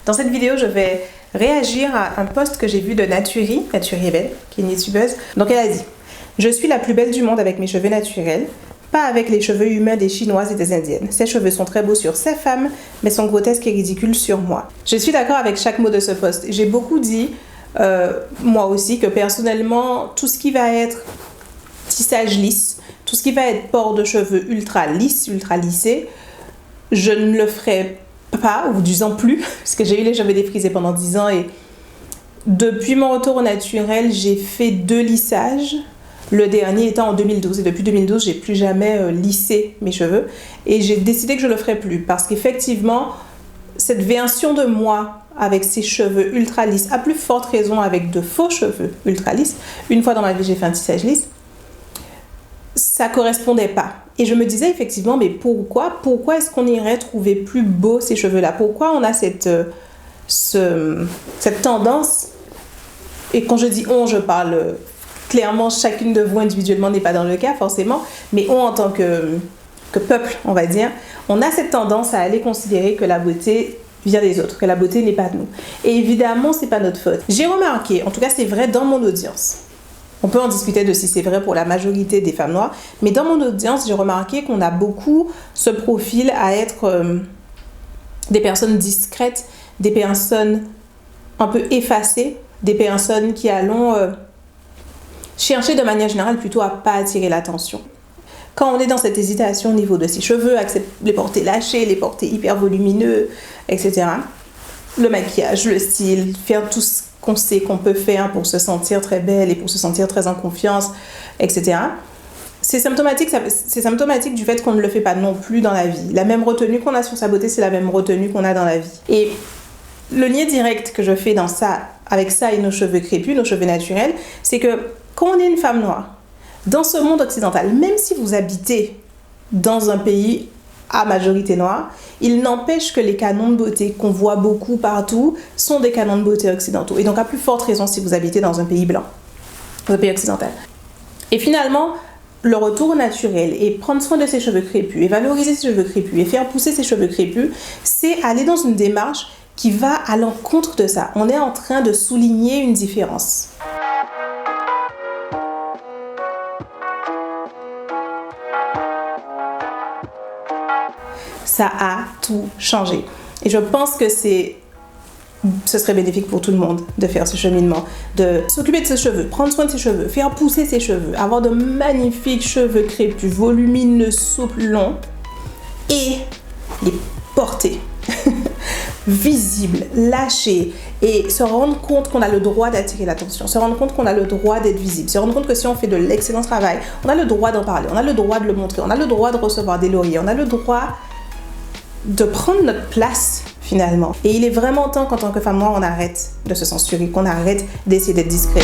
Dans cette vidéo, je vais réagir à un post que j'ai vu de Naturi est belle, qui est une youtubeuse. Donc elle a dit « Je suis la plus belle du monde avec mes cheveux naturels, pas avec les cheveux humains des Chinoises et des Indiennes. Ces cheveux sont très beaux sur ces femmes, mais sont grotesques et ridicules sur moi. » Je suis d'accord avec chaque mot de ce post. J'ai beaucoup dit, moi aussi, que personnellement, tout ce qui va être tissage lisse, tout ce qui va être port de cheveux ultra lisse, ultra lissé, je ne le ferai pas, ou disons plus, parce que j'ai eu les cheveux défrisés pendant 10 ans et depuis mon retour au naturel, j'ai fait 2 lissages. Le dernier étant en 2012 et depuis 2012, j'ai plus jamais lissé mes cheveux et j'ai décidé que je le ferai plus parce qu'effectivement, cette version de moi avec ses cheveux ultra lisses, à plus forte raison avec de faux cheveux ultra lisses, une fois dans ma vie, j'ai fait un tissage lisse, ça correspondait pas. Et je me disais effectivement, mais pourquoi est-ce qu'on irait trouver plus beau ces cheveux-là? Pourquoi on a cette tendance? Et quand je dis on, je parle clairement, chacune de vous individuellement n'est pas dans le cas forcément, mais on en tant que peuple, on va dire, on a cette tendance à aller considérer que la beauté vient des autres, que la beauté n'est pas de nous. Et évidemment, c'est pas notre faute. J'ai remarqué, en tout cas c'est vrai dans mon audience, on peut en discuter de si c'est vrai pour la majorité des femmes noires, mais dans mon audience, j'ai remarqué qu'on a beaucoup ce profil à être des personnes discrètes, des personnes un peu effacées, des personnes qui allons chercher de manière générale plutôt à pas attirer l'attention. Quand on est dans cette hésitation au niveau de ses cheveux, les porter lâchés, les porter hyper volumineux, etc. Le maquillage, le style, faire tout ce qu'on sait qu'on peut faire pour se sentir très belle et pour se sentir très en confiance, etc. C'est symptomatique du fait qu'on ne le fait pas non plus dans la vie. La même retenue qu'on a sur sa beauté, c'est la même retenue qu'on a dans la vie. Et le lien direct que je fais avec ça et nos cheveux crépus, nos cheveux naturels, c'est que quand on est une femme noire, dans ce monde occidental, même si vous habitez dans un pays à majorité noire, il n'empêche que les canons de beauté qu'on voit beaucoup partout sont des canons de beauté occidentaux. Et donc à plus forte raison si vous habitez dans un pays blanc, dans un pays occidental. Et finalement, le retour au naturel et prendre soin de ses cheveux crépus et valoriser ses cheveux crépus et faire pousser ses cheveux crépus, c'est aller dans une démarche qui va à l'encontre de ça. On est en train de souligner une différence. Ça a tout changé. Et je pense que ce serait bénéfique pour tout le monde de faire ce cheminement, de s'occuper de ses cheveux, prendre soin de ses cheveux, faire pousser ses cheveux, avoir de magnifiques cheveux crépus, volumineux, souples, longs, et les porter. Visibles, lâchés, et se rendre compte qu'on a le droit d'attirer l'attention, se rendre compte qu'on a le droit d'être visible, se rendre compte que si on fait de l'excellent travail, on a le droit d'en parler, on a le droit de le montrer, on a le droit de recevoir des lauriers, on a le droit de prendre notre place finalement. Et il est vraiment temps qu'en tant que femme noire, on arrête de se censurer, qu'on arrête d'essayer d'être discret.